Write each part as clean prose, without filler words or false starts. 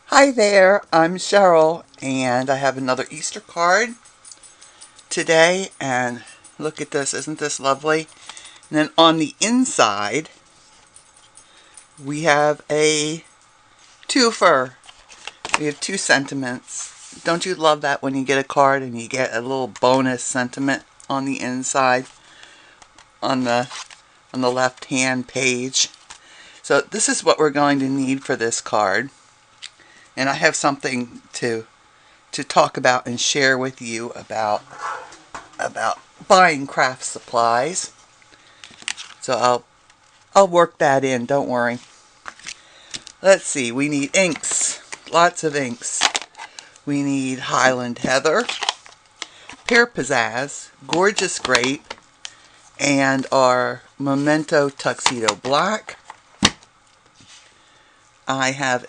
Hi there, I'm Cheryl, and I have another Easter card today, and look at this, isn't this lovely? And then on the inside, we have a twofer. We have two sentiments. Don't you love that when you get a card and you get a little bonus sentiment on the inside, on the left-hand page? So this is what we're going to need for this card. And I have something to talk about and share with you about buying craft supplies. So I'll work that in, don't worry. Let's see, we need inks, lots of inks. We need Highland Heather, Pear Pizzazz, Gorgeous Grape, and our Memento Tuxedo Black. I have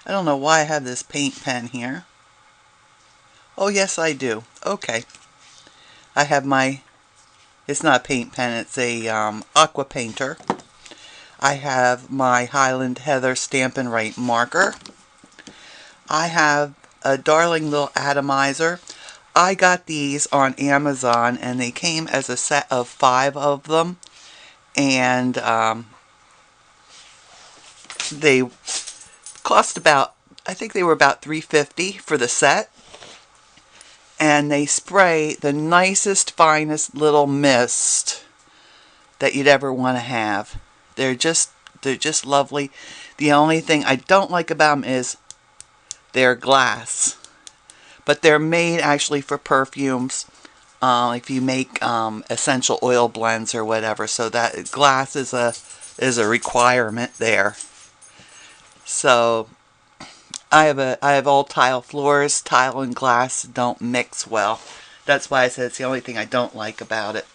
I don't know why I have this paint pen here. Oh yes I do. Okay. I have it's not a paint pen, it's a aqua painter. I have my Highland Heather Stampin' Right marker. I have a darling little atomizer. I got these on Amazon and they came as a set of 5 of them. And they cost about, I think they were about $3.50 for the set. And they spray the nicest, finest little mist that you'd ever want to have. They're just lovely. The only thing I don't like about them is they're glass. But they're made actually for perfumes. If you make essential oil blends or whatever. So that glass is a requirement there. So I have all tile floors. Tile and glass don't mix well. That's why I said it's the only thing I don't like about it.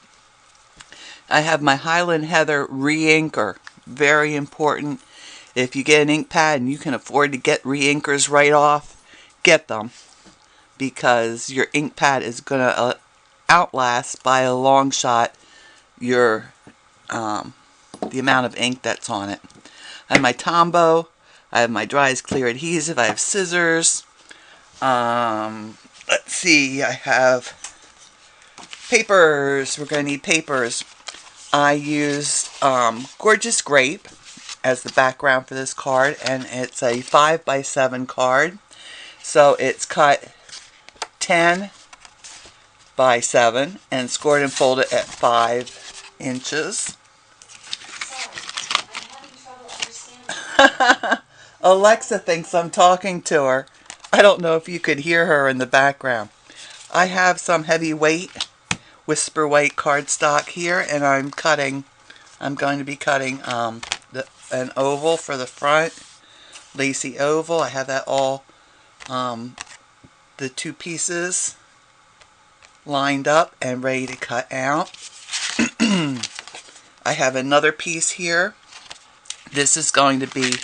I have my Highland Heather re-inker. Very important. If you get an ink pad and you can afford to get re-inkers right off, get them. Because your ink pad is going to outlast by a long shot the amount of ink that's on it. I have my Tombow. I have my Dries clear adhesive. I have scissors. Let's see. I have papers. We're going to need papers. I used Gorgeous Grape as the background for this card, and it's a 5x7 card. So it's cut 10 by 7 and scored and folded at 5 inches. Alexa thinks I'm talking to her. I don't know if you could hear her in the background. I have some heavyweight whisper white cardstock here, and I'm going to be cutting an oval for the front, lacy oval. I have that all, the 2 pieces lined up and ready to cut out. I have another piece here. This is going to be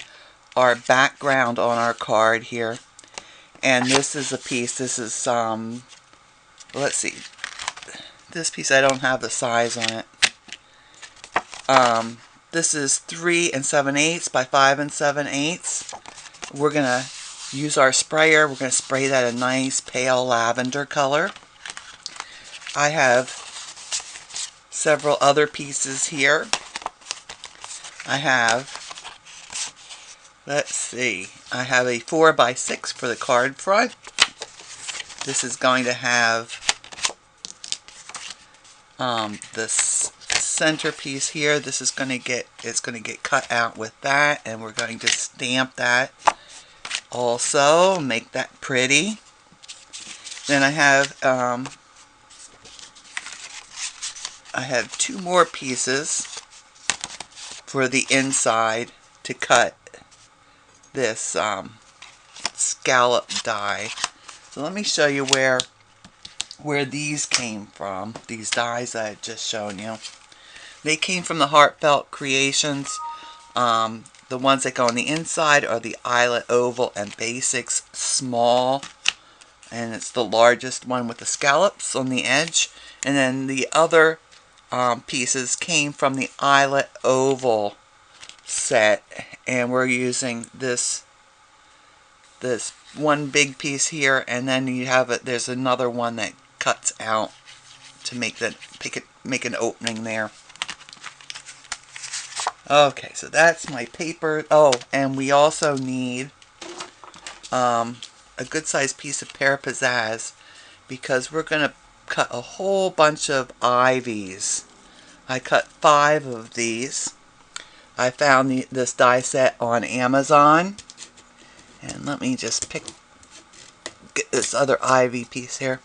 our background on our card here. And this is a piece, this is, let's see. This piece, I don't have the size on it. This is 3 7/8 by 5 7/8. We're going to use our sprayer. We're going to spray that a nice pale lavender color. I have several other pieces here. I have, let's see, I have a 4x6 for the card front. This is going to have this centerpiece here. This is going to get, it's going to get cut out with that, and we're going to stamp that also, make that pretty. Then I have 2 more pieces for the inside to cut this scallop die. So let me show you where these came from, these dies I had just shown you. They came from the Heartfelt creations. The ones that go on the inside are the Eyelet Oval and Basics Small, and it's the largest one with the scallops on the edge. And then the other pieces came from the Eyelet Oval set, and we're using this one big piece here, and then you have it. There's another one that cuts out to make an opening there. Okay, so that's my paper. Oh, and we also need a good sized piece of Pear Pizzazz, because we're going to cut a whole bunch of ivies. I cut 5 of these. I found this die set on Amazon. And let me just get this other ivy piece here.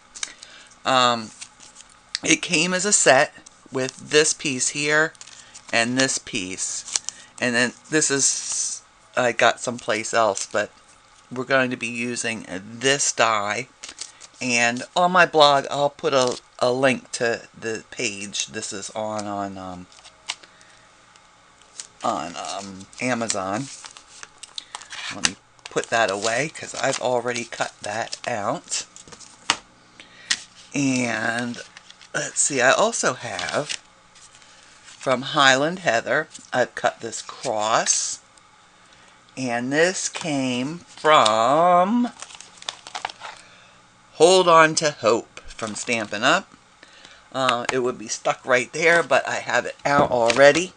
It came as a set with this piece here and this piece. And then this is, I got someplace else, but we're going to be using this die. And on my blog, I'll put a link to the page. This is on Amazon. Let me put that away because I've already cut that out. And let's see, I also have from Highland Heather, I've cut this cross, and this came from Hold On to Hope from Stampin' Up. It would be stuck right there, but I have it out already.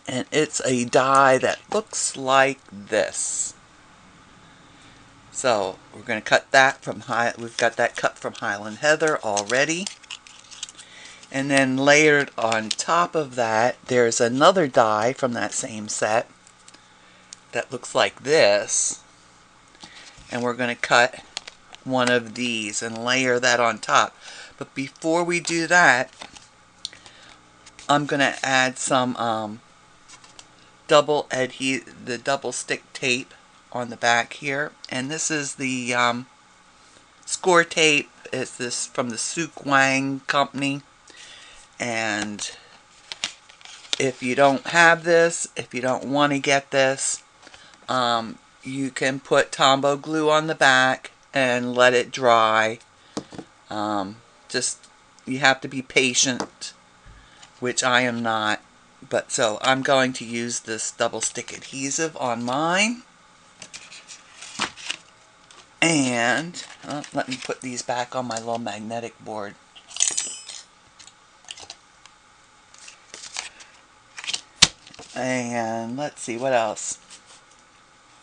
And it's a die that looks like this. So we're going to cut that from we've got that cut from Highland Heather already. And then layered on top of that, there's another die from that same set that looks like this. And we're going to cut one of these and layer that on top. But before we do that, I'm going to add some double stick tape on the back here, and this is the score tape. It's this from the Sook Wang company, and if you don't have this, if you don't want to get this, you can put Tombow glue on the back and let it dry. Just, you have to be patient, which I am not. But so I'm going to use this double stick adhesive on mine. And let me put these back on my little magnetic board. And let's see what else.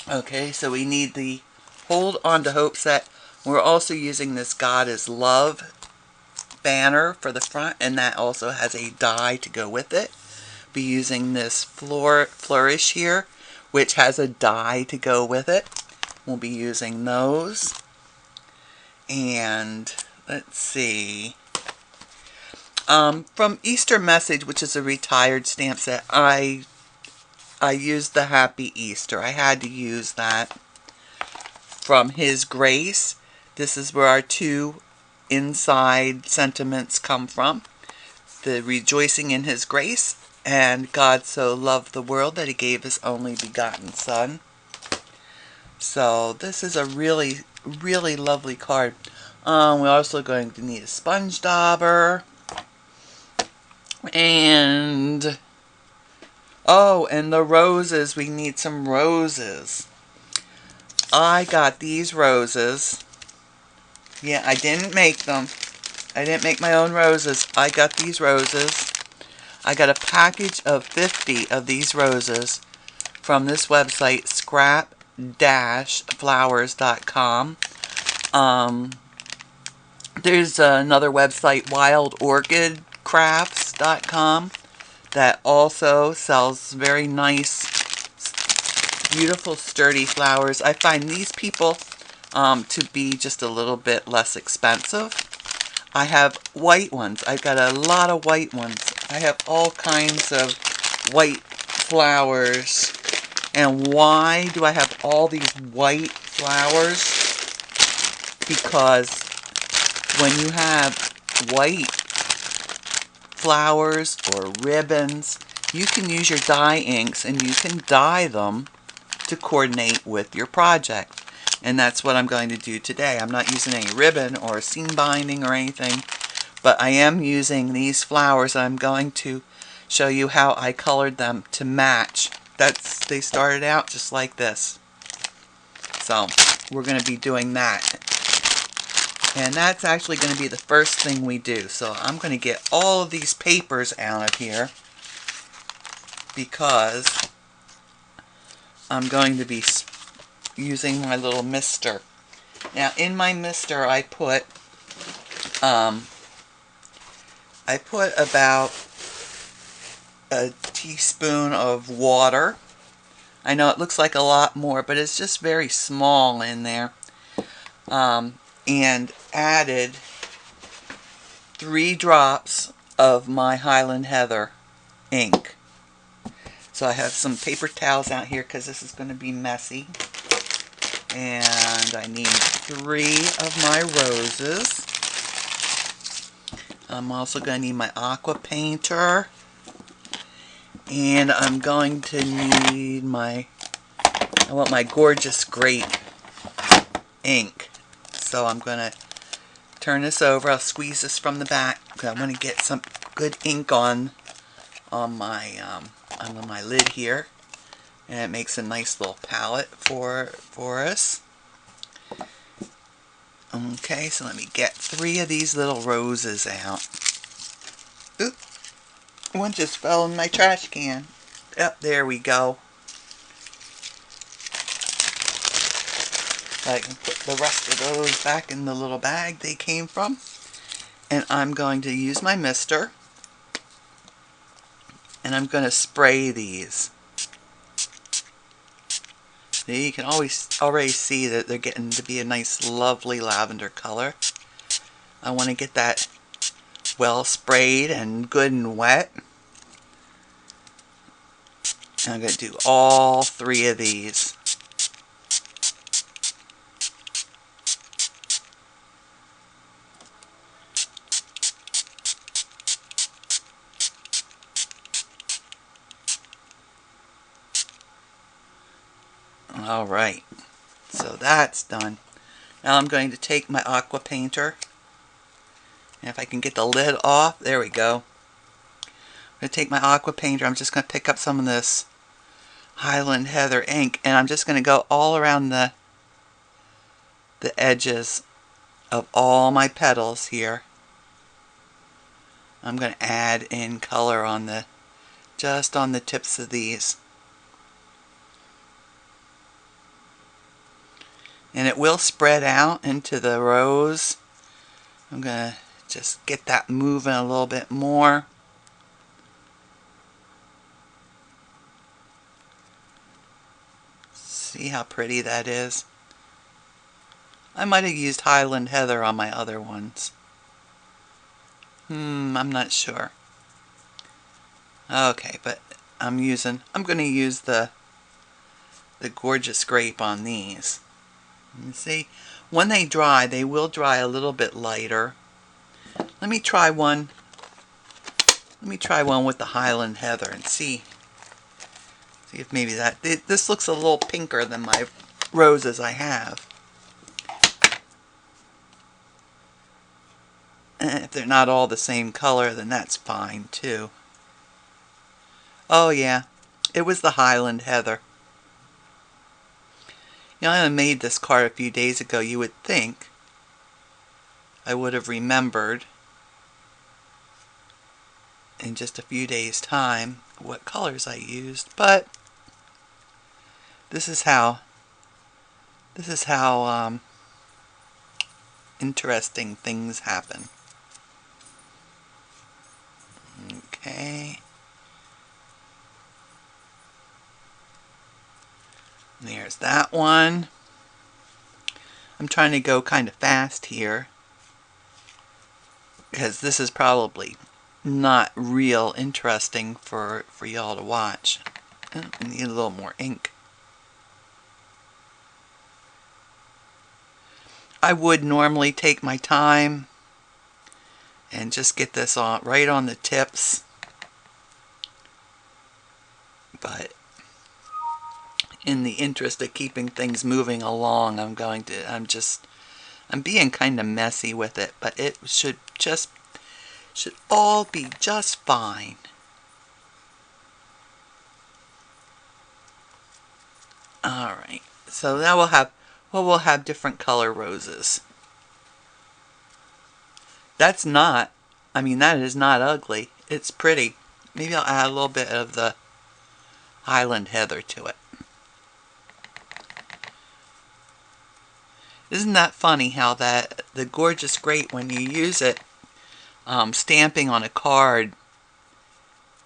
Okay, so we need the Hold On to Hope set. We're also using this God is Love banner for the front, and that also has a die to go with it. Be using this flourish here, which has a die to go with it. We'll be using those. And let's see, from Easter Message, which is a retired stamp set, I used the Happy Easter. I had to use that. From His Grace, this is where our 2 inside sentiments come from. The rejoicing in His grace, and God so loved the world that He gave His only begotten Son. So this is a really, really lovely card. We're also going to need a sponge dauber. And, oh, and the roses. We need some roses. I got these roses. Yeah, I didn't make them. I didn't make my own roses. I got these roses. I got a package of 50 of these roses from this website, scrap-flowers.com. There's another website, wildorchidcrafts.com, that also sells very nice, beautiful, sturdy flowers. I find these people to be just a little bit less expensive. I have white ones. I've got a lot of white ones. I have all kinds of white flowers. And why do I have all these white flowers? Because when you have white flowers or ribbons, you can use your dye inks and you can dye them to coordinate with your project. And that's what I'm going to do today. I'm not using any ribbon or seam binding or anything, but I am using these flowers. I'm going to show you how I colored them to match. They started out just like this. So we're going to be doing that. And that's actually going to be the first thing we do. So I'm going to get all of these papers out of here because I'm going to be using my little mister. Now in my mister I put about a teaspoon of water. I know it looks like a lot more, but it's just very small in there. And added 3 drops of my Highland Heather ink. So I have some paper towels out here because this is going to be messy. And I need 3 of my roses. I'm also going to need my aqua painter. And I'm going to need I want my gorgeous Grape ink. So I'm going to turn this over. I'll squeeze this from the back because I want to get some good ink on my lid here. And it makes a nice little palette for us. Okay, so let me get 3 of these little roses out. Oop, one just fell in my trash can. Yep, there we go. I can put the rest of those back in the little bag they came from. And I'm going to use my mister. And I'm going to spray these. See, you can already see that they're getting to be a nice lovely lavender color. I want to get that well sprayed and good and wet. And I'm going to do all 3 of these. Alright, so that's done. Now I'm going to take my aqua painter, and if I can get the lid off, there we go. I'm going to take my aqua painter, I'm just going to pick up some of this Highland Heather ink, and I'm just going to go all around the edges of all my petals here. I'm going to add in color on just on the tips of these. And it will spread out into the rose. I'm going to just get that moving a little bit more. See how pretty that is? I might have used Highland Heather on my other ones. I'm not sure. Okay, but I'm going to use the gorgeous Grape on these. You see, when they dry, they will dry a little bit lighter. Let me try one with the Highland Heather and see if maybe this looks a little pinker than my roses I have. And if they're not all the same color, then that's fine too. Oh yeah, it was the Highland Heather. You know, I made this card a few days ago. You would think I would have remembered in just a few days' time what colors I used, but this is how interesting things happen. Okay. There's that one. I'm trying to go kind of fast here because this is probably not real interesting for y'all to watch. I need a little more ink. I would normally take my time and just get this on right on the tips, but in the interest of keeping things moving along, I'm being kind of messy with it, but it should all be just fine. Alright, so now we'll have different color roses. That is not ugly. It's pretty. Maybe I'll add a little bit of the Highland heather to it. Isn't that funny how the Gorgeous Grape, when you use it stamping on a card,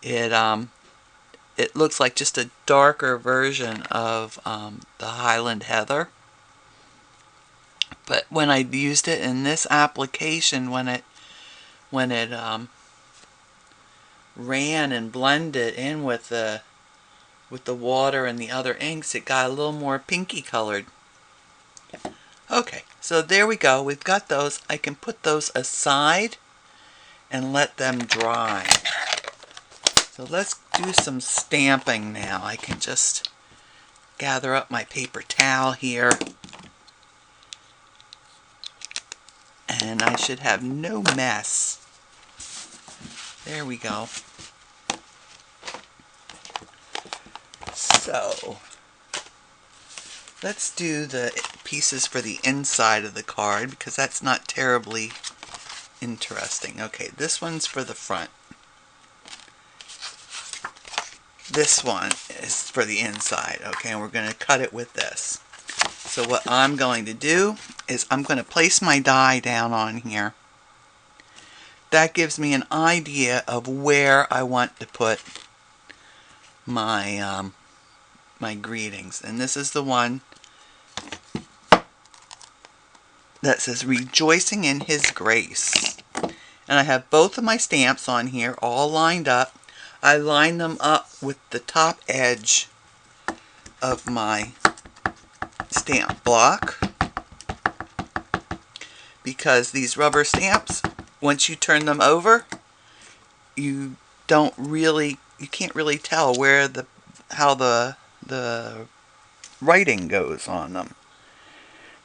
it looks like just a darker version of the Highland heather. But when I used it in this application, when it ran and blended in with the water and the other inks, it got a little more pinky colored. Okay, so there we go. We've got those. I can put those aside and let them dry. So let's do some stamping now. I can just gather up my paper towel here. And I should have no mess. There we go. So let's do the pieces for the inside of the card, because that's not terribly interesting. Okay, this one's for the front. This one is for the inside. Okay, and we're going to cut it with this. So what I'm going to do is I'm going to place my die down on here. That gives me an idea of where I want to put my my greetings. And this is the one that says Rejoicing in His Grace. And I have both of my stamps on here all lined up. I line them up with the top edge of my stamp block, because these rubber stamps, once you turn them over, you can't really tell where how the writing goes on them.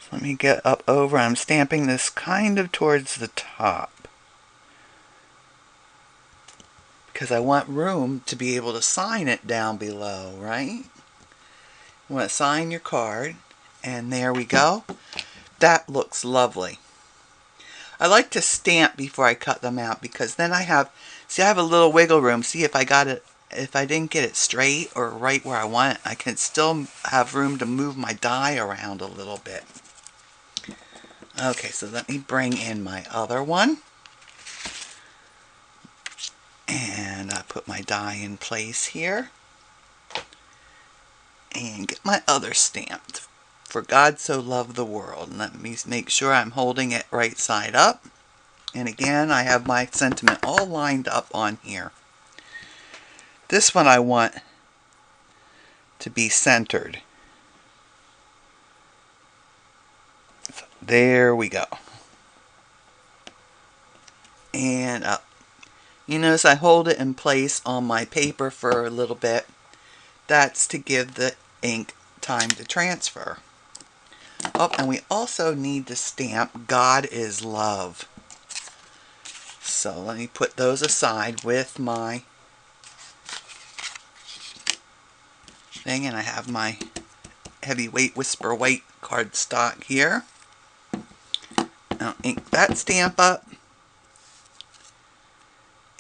So let me get up over. I'm stamping this kind of towards the top, because I want room to be able to sign it down below, right? You want to sign your card, and there we go. That looks lovely. I like to stamp before I cut them out, because then I have a little wiggle room. See, if I didn't get it straight or right where I want it, I can still have room to move my die around a little bit. Okay, so let me bring in my other one. And I put my die in place here. And get my other stamped. For God so loved the world. And let me make sure I'm holding it right side up. And again, I have my sentiment all lined up on here. This one I want to be centered. So there we go. And up. You notice I hold it in place on my paper for a little bit. That's to give the ink time to transfer. Oh, and we also need to stamp God is Love. So let me put those aside with my thing, and I have my heavyweight Whisper White cardstock here. I'll ink that stamp up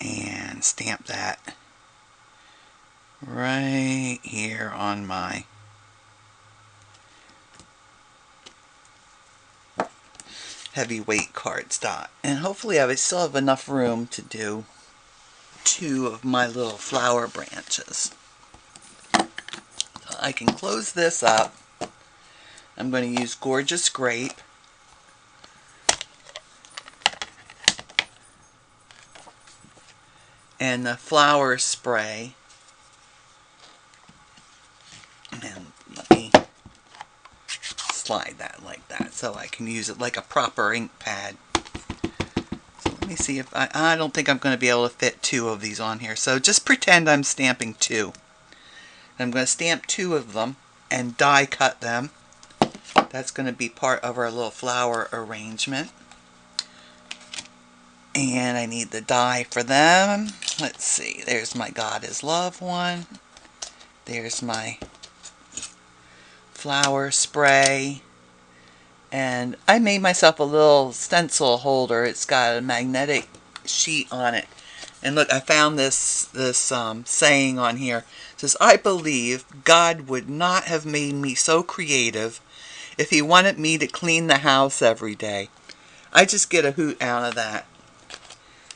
and stamp that right here on my heavyweight cardstock. And hopefully I still have enough room to do 2 of my little flower branches. So I can close this up. I'm going to use Gorgeous Grape. And the flower spray. And let me slide that like that so I can use it like a proper ink pad. So let me see if I don't think I'm going to be able to fit 2 of these on here. So just pretend I'm stamping 2. I'm going to stamp 2 of them and die cut them. That's going to be part of our little flower arrangement. And I need the die for them. Let's see. There's my God is Love one. There's my flower spray. And I made myself a little stencil holder. It's got a magnetic sheet on it. And look, I found this saying on here. It says, I believe God would not have made me so creative if he wanted me to clean the house every day. I just get a hoot out of that.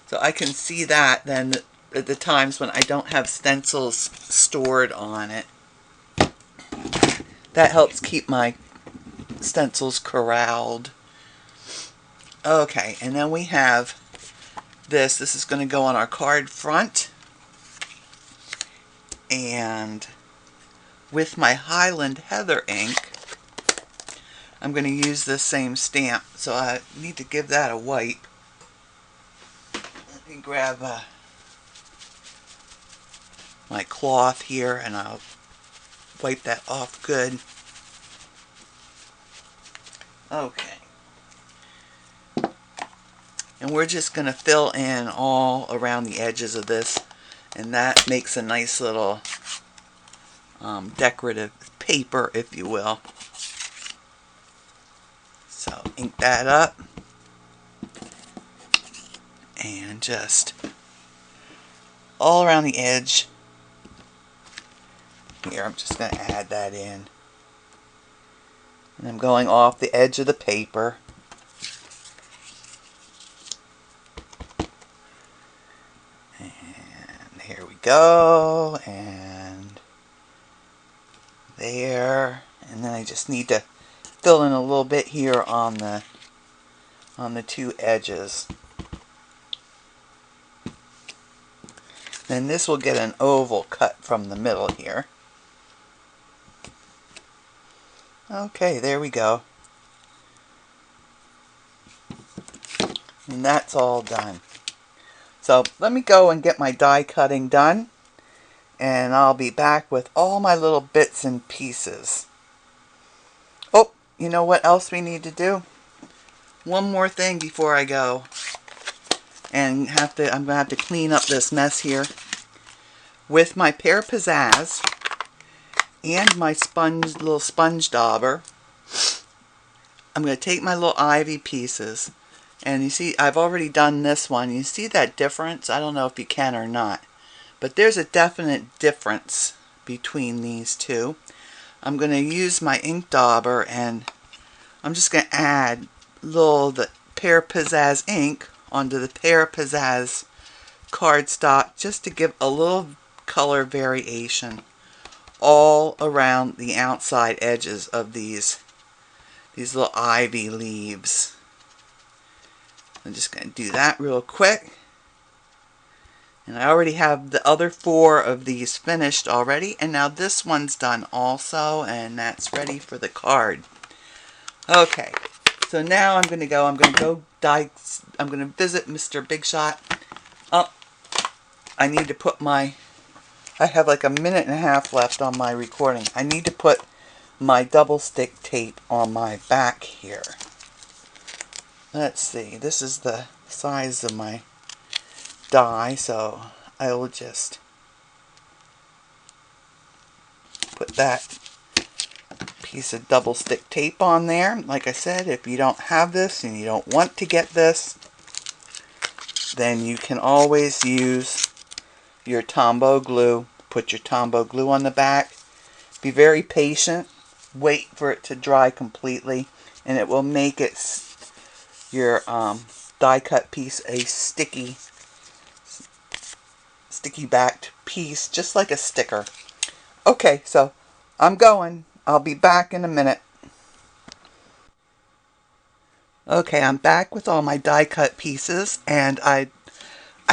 So I can see that then at the times when I don't have stencils stored on it. That helps keep my stencils corralled. Okay, and then we have this. This is going to go on our card front. And with my Highland Heather ink, I'm going to use this same stamp. So I need to give that a wipe. Let me grab my cloth here and I'll wipe that off good. Okay. And we're just going to fill in all around the edges of this, and that makes a nice little decorative paper, if you will. So ink that up and just all around the edge. Here, I'm just going to add that in. And I'm going off the edge of the paper. And here we go. And there. And then I just need to fill in a little bit here on the two edges. Then this will get an oval cut from the middle here. Okay, there we go. And that's all done. So let me go and get my die cutting done, and I'll be back with all my little bits and pieces. Oh, you know what else we need to do? One more thing before I go. And I'm going to have to clean up this mess here. With my Pear Pizzazz and my little sponge dauber, I'm going to take my little ivy pieces, and you see I've already done this one. You see that difference? I don't know if you can or not, but there's a definite difference between these two. I'm going to use my ink dauber, and I'm just going to add the Pear Pizzazz ink onto the Pear Pizzazz cardstock just to give a little color variation all around the outside edges of these little ivy leaves. I'm just going to do that real quick. And I already have the other 4 of these finished already, and now this one's done also, and that's ready for the card. Okay, so now I'm going to go visit Mr. Big Shot. Oh, I need to put I have like a minute and a half left on my recording. I need to put my double stick tape on my back here. Let's see, this is the size of my die, so I will just put that piece of double stick tape on there. Like I said, if you don't have this and you don't want to get this, then you can always use your Tombow glue. Put your Tombow glue on the back. Be very patient. Wait for it to dry completely, and it will make your die cut piece a sticky backed piece, just like a sticker. Okay, so I'm going. I'll be back in a minute. Okay, I'm back with all my die cut pieces, and I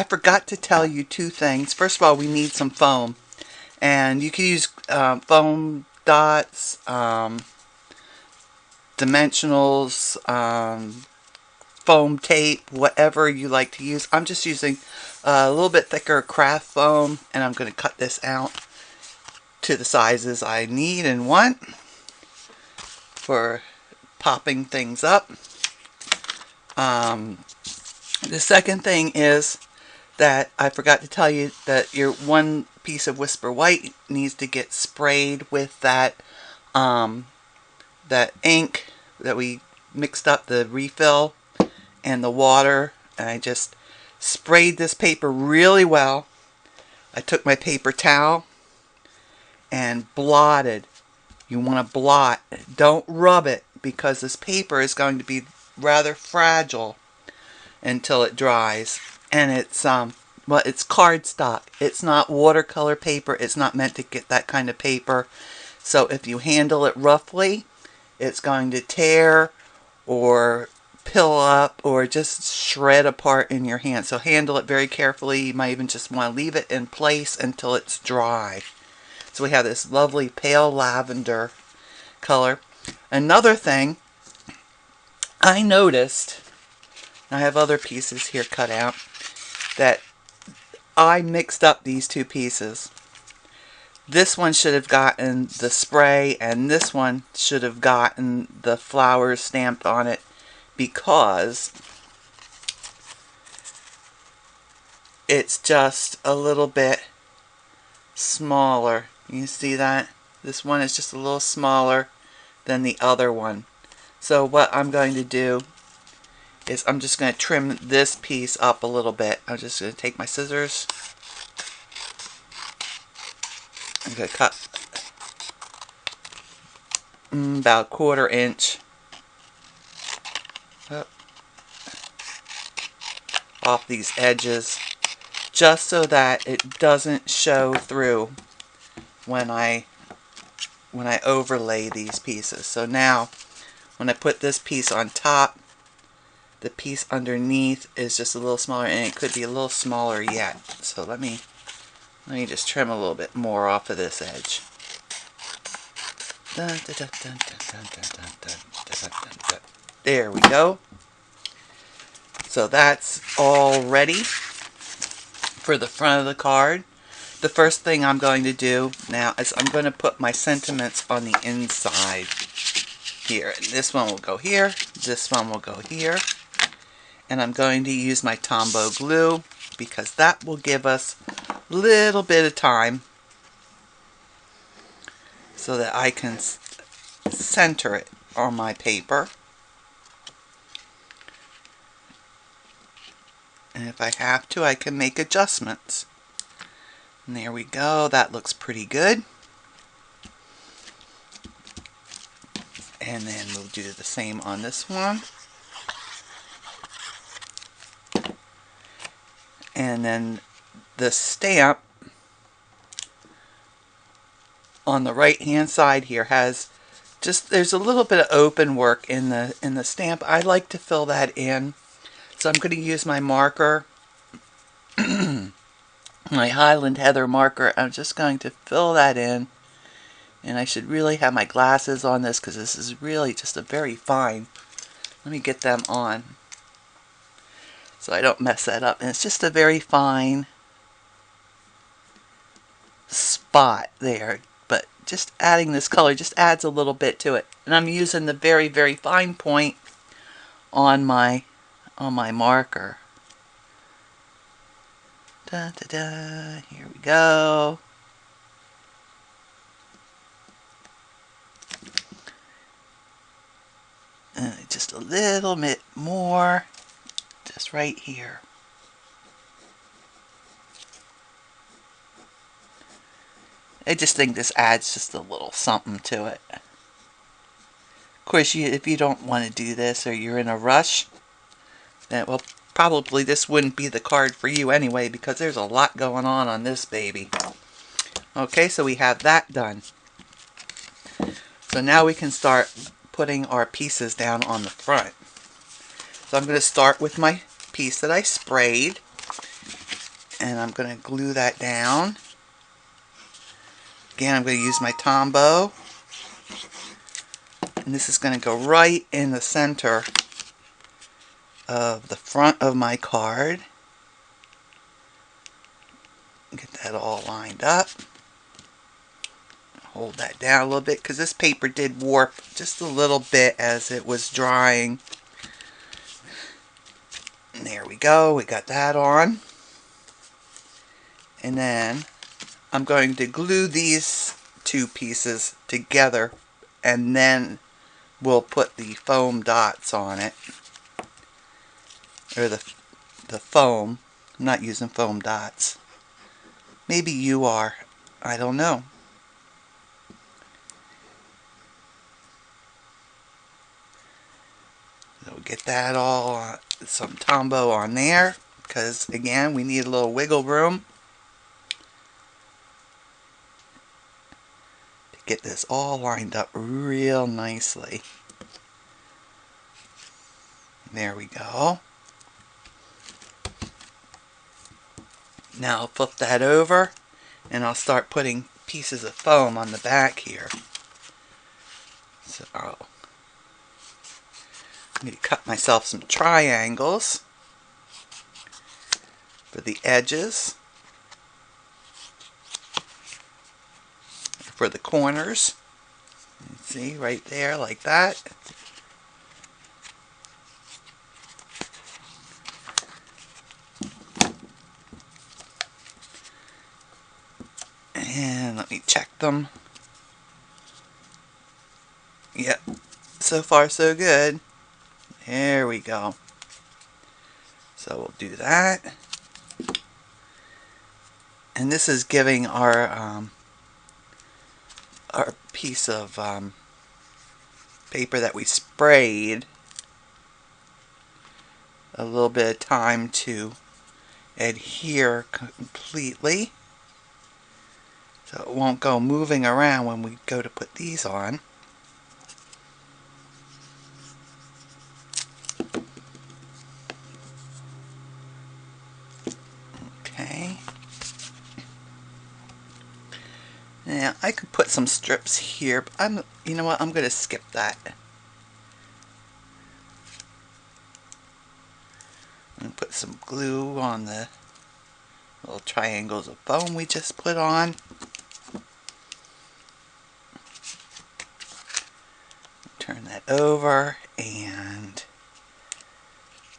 forgot to tell you 2 things. First of all, we need some foam, and you can use foam dots, dimensionals, foam tape, whatever you like to use. I'm just using a little bit thicker craft foam, and I'm going to cut this out to the sizes I need and want for popping things up. The second thing is that I forgot to tell you that your one piece of Whisper White needs to get sprayed with that that ink that we mixed up, the refill and the water, and I just sprayed this paper really well. I took my paper towel and blotted. You want to blot. Don't rub it, because this paper is going to be rather fragile until it dries. And it's well, it's cardstock. It's not watercolor paper. It's not meant to get that kind of paper. So if you handle it roughly, it's going to tear or pill up or just shred apart in your hand. So handle it very carefully. You might even just want to leave it in place until it's dry. So we have this lovely pale lavender color. Another thing I noticed, I have other pieces here cut out, that I mixed up these two pieces. This one should have gotten the spray and this one should have gotten the flowers stamped on it, because it's just a little bit smaller. You see that? This one is just a little smaller than the other one. So what I'm going to do is I'm just going to trim this piece up a little bit. I'm just going to take my scissors. I'm going to cut about 1/4 inch off these edges, just so that it doesn't show through when I overlay these pieces. So now when I put this piece on top, the piece underneath is just a little smaller, and it could be a little smaller yet. So let me just trim a little bit more off of this edge. There we go. So that's all ready for the front of the card. The first thing I'm going to do now is I'm going to put my sentiments on the inside here. And this one will go here. This one will go here. And I'm going to use my Tombow glue, because that will give us a little bit of time so that I can center it on my paper. And if I have to, I can make adjustments. And there we go. That looks pretty good. And then we'll do the same on this one. And then the stamp on the right hand side here has just, there's a little bit of open work in the stamp. I like to fill that in. So I'm going to use my marker, my Highland Heather marker. I'm just going to fill that in. And I should really have my glasses on this, because this is really just a very fine. Let me get them on so I don't mess that up. And it's just a very fine spot there. But just adding this color just adds a little bit to it. And I'm using the very, very fine point on my marker. Da, da, da. Here we go. And just a little bit more, just right here. I just think this adds just a little something to it. Of course, if you don't want to do this, or you're in a rush, then, well, probably this wouldn't be the card for you anyway, because there's a lot going on this baby. Okay, so we have that done. So now we can start putting our pieces down on the front. So I'm going to start with my piece that I sprayed, and I'm going to glue that down. Again, I'm going to use my Tombow, and this is going to go right in the center of the front of my card. Get that all lined up. Hold that down a little bit, because this paper did warp just a little bit as it was drying. And there we go, we got that on. And then I'm going to glue these two pieces together and then will put the foam dots on it. Or the foam. I'm not using foam dots. Maybe you are. I don't know. So get that all, some Tombow on there. Because again, we need a little wiggle room to get this all lined up real nicely. There we go. Now I'll flip that over and I'll start putting pieces of foam on the back here. So I need to cut myself some triangles for the edges, for the corners. See, right there, like that. And let me check them. Yep, so far so good. There we go. So we'll do that. And this is giving our piece of paper that we sprayed a little bit of time to adhere completely. So it won't go moving around when we go to put these on. Okay. Now I could put some strips here, but you know what, I'm going to skip that. I'm going to put some glue on the little triangles of foam we just put on. Turn that over and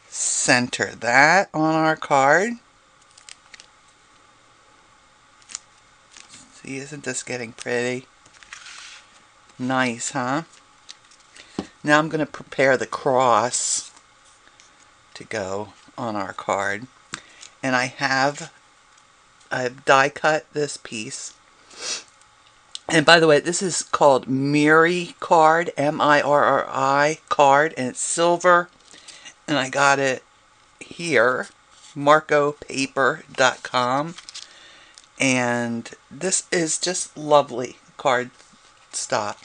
center that on our card. See, isn't this getting pretty? Nice, huh? Now I'm going to prepare the cross to go on our card. And I've die cut this piece. And by the way, this is called Mirri card, M-I-R-R-I card, and it's silver. And I got it here, marcopaper.com. And this is just lovely cardstock.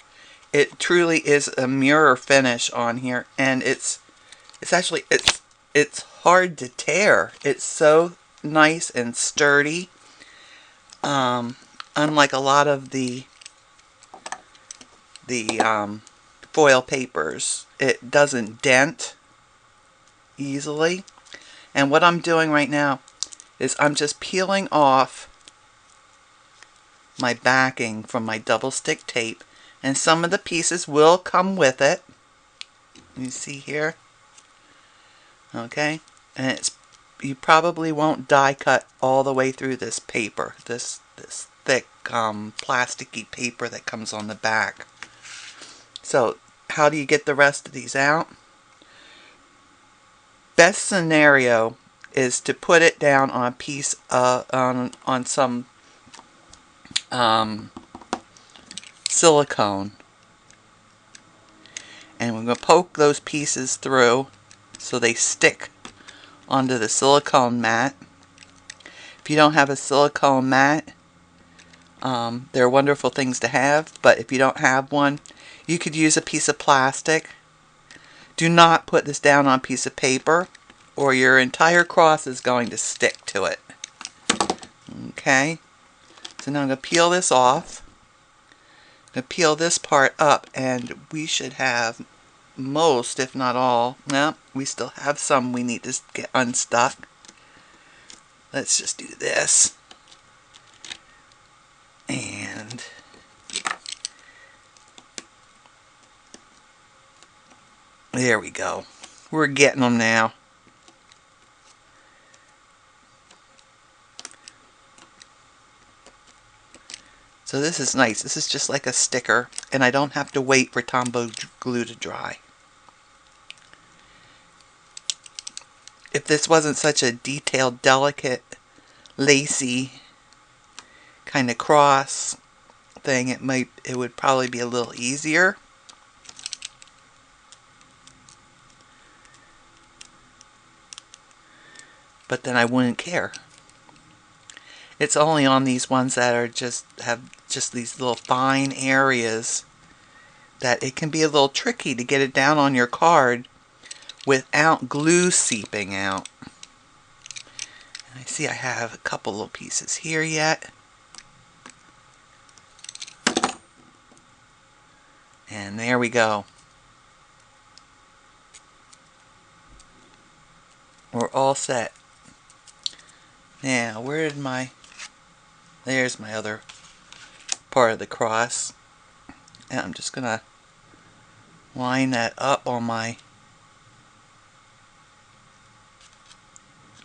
It truly is a mirror finish on here, and it's hard to tear. It's so nice and sturdy. Unlike a lot of the foil papers, it doesn't dent easily. And what I'm doing right now is I'm just peeling off my backing from my double stick tape, and some of the pieces will come with it. You see here, okay, and you probably won't die cut all the way through this paper, this thick plasticky paper that comes on the back. So how do you get the rest of these out? Best scenario is to put it down on a piece on some silicone, and we're going to poke those pieces through so they stick onto the silicone mat. If you don't have a silicone mat, they're wonderful things to have, but if you don't have one, you could use a piece of plastic. Do not put this down on a piece of paper, or your entire cross is going to stick to it. Okay, so now I'm going to peel this off. I'm going to peel this part up, and we should have most, if not all. No, we still have some we need to get unstuck. Let's just do this. And there we go. We're getting them now. So this is nice. This is just like a sticker, and I don't have to wait for Tombow glue to dry. If this wasn't such a detailed, delicate, lacy kind of cross thing, it would probably be a little easier. But then I wouldn't care. It's only on these ones that are have just these little fine areas that it can be a little tricky to get it down on your card without glue seeping out. And I see I have a couple little pieces here yet. And there we go. We're all set. Now, where did there's my other part of the cross. And I'm just going to line that up on my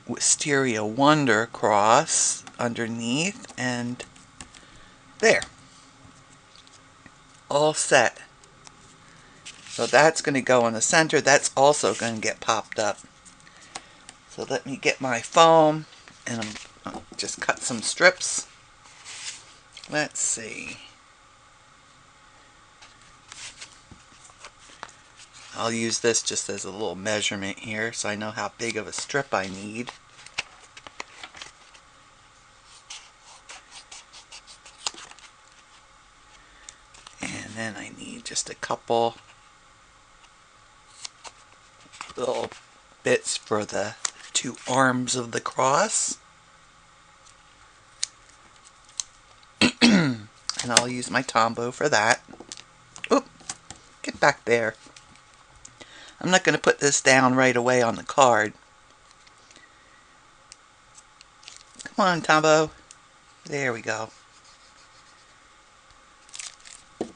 Wisteria Wonder cross underneath, and there. All set. So that's going to go in the center. That's also going to get popped up. So let me get my foam, and I'll just cut some strips. Let's see. I'll use this just as a little measurement here so I know how big of a strip I need. And then I need just a couple little bits for the two arms of the cross. And I'll use my Tombow for that. Oop, get back there. I'm not going to put this down right away on the card. Come on, Tombow. There we go. I'm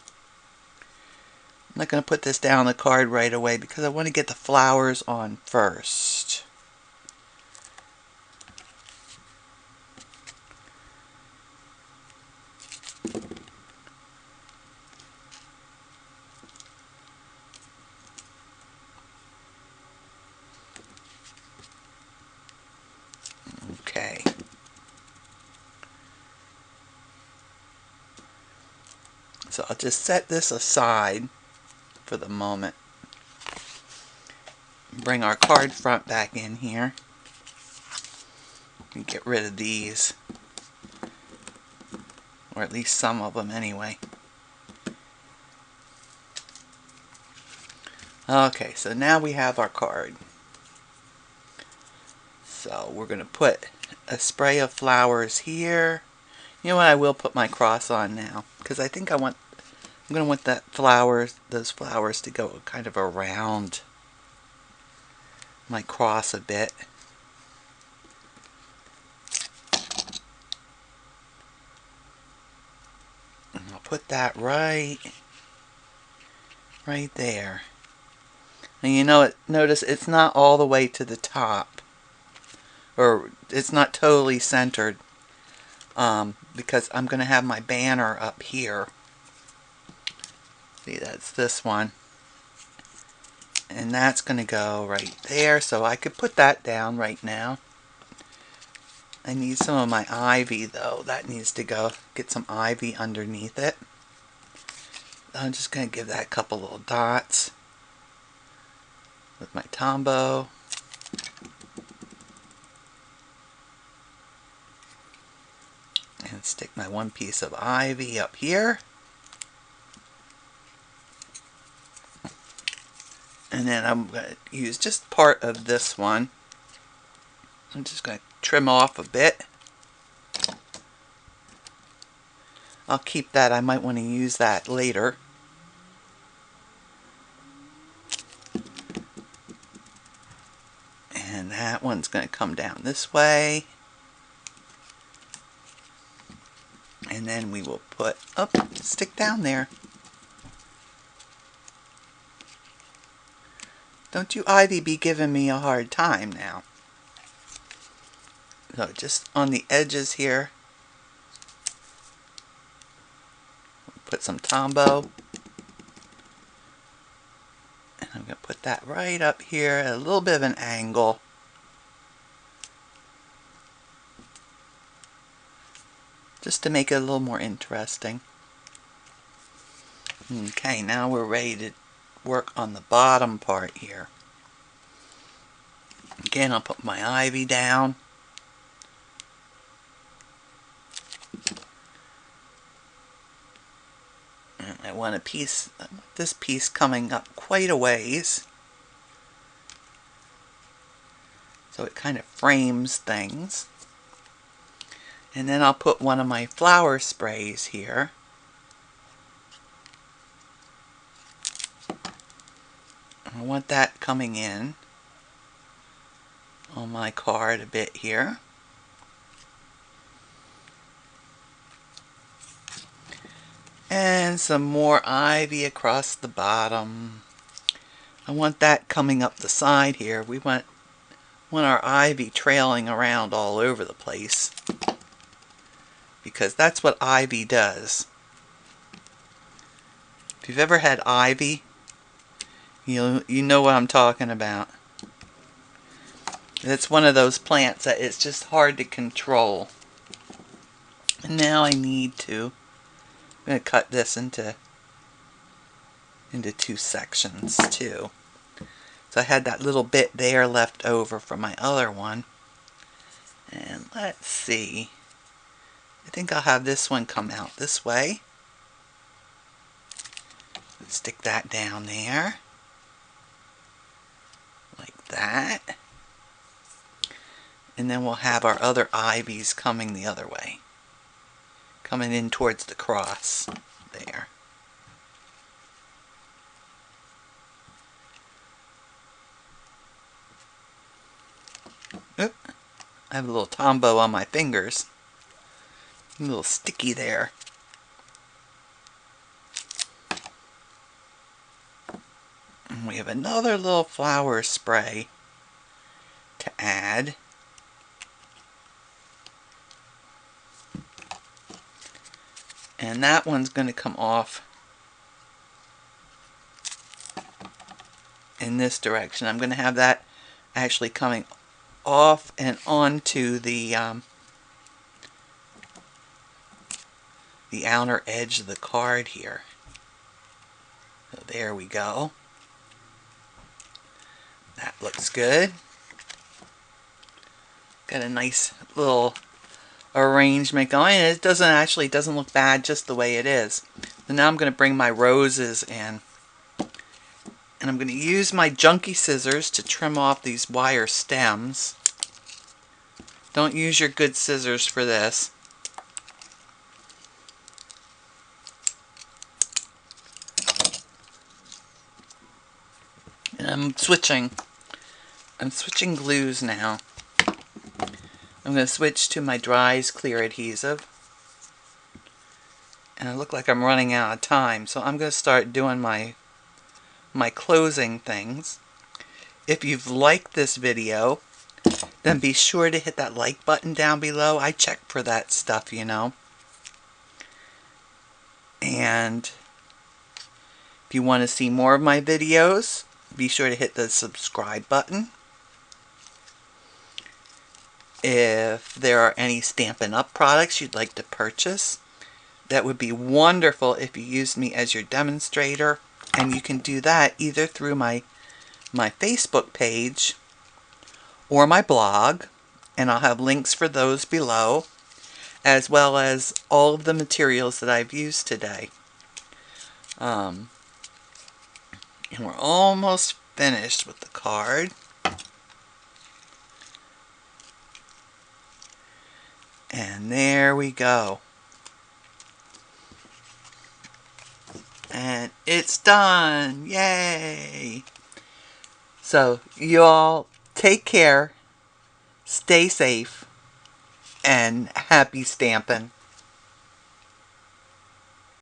not going to put this down on the card right away because I want to get the flowers on first. Okay. So I'll just set this aside for the moment. Bring our card front back in here. And get rid of these. Or at least some of them anyway. Okay, so now we have our card. So we're going to put a spray of flowers here. You know what, I will put my cross on now, because I think I'm going to want those flowers to go kind of around my cross a bit. And I'll put that right there. And you know what, notice it's not all the way to the top. Or it's not totally centered. Because I'm going to have my banner up here. See, that's this one. And that's going to go right there. So I could put that down right now. I need some of my ivy though. That needs to go. Get some ivy underneath it. I'm just going to give that a couple little dots. With my Tombow. And stick my one piece of ivy up here. And then I'm going to use just part of this one. I'm just going to trim off a bit. I'll keep that. I might want to use that later. And that one's going to come down this way. And then we will put, stick down there. Don't you ivy be giving me a hard time now. So just on the edges here. Put some Tombow. I'm going to put that right up here at a little bit of an angle. Just to make it a little more interesting. Okay, now we're ready to work on the bottom part here. Again, I'll put my ivy down. And I want this piece coming up quite a ways. So it kind of frames things. And then I'll put one of my flower sprays here. I want that coming in on my card a bit here. And some more ivy across the bottom. I want that coming up the side here. We want our ivy trailing around all over the place, because that's what ivy does. If you've ever had ivy, you know what I'm talking about. It's one of those plants that it's just hard to control. And now I'm going to cut this into two sections too. So I had that little bit there left over from my other one. And let's see. I think I'll have this one come out this way. Stick that down there. Like that. And then we'll have our other ivies coming the other way. Coming in towards the cross there. Oop. I have a little Tombow on my fingers. A little sticky there. And we have another little flower spray to add. And that one's going to come off in this direction. I'm going to have that actually coming off and onto the outer edge of the card here. So there we go. That looks good. Got a nice little arrangement going. It doesn't look bad just the way it is. So now I'm going to bring my roses in. And I'm going to use my junky scissors to trim off these wire stems. Don't use your good scissors for this. And I'm switching glues now. I'm going to switch to my Dries clear adhesive. And I look like I'm running out of time, so I'm going to start doing my closing things. If you've liked this video, then be sure to hit that like button down below. I check for that stuff, you know. And if you want to see more of my videos, be sure to hit the subscribe button. If there are any Stampin' Up! Products you'd like to purchase, that would be wonderful if you used me as your demonstrator. And you can do that either through my Facebook page or my blog. And I'll have links for those below, as well as all of the materials that I've used today. And we're almost finished with the card. And there we go. And it's done! Yay! So, you all take care, stay safe, and happy stamping.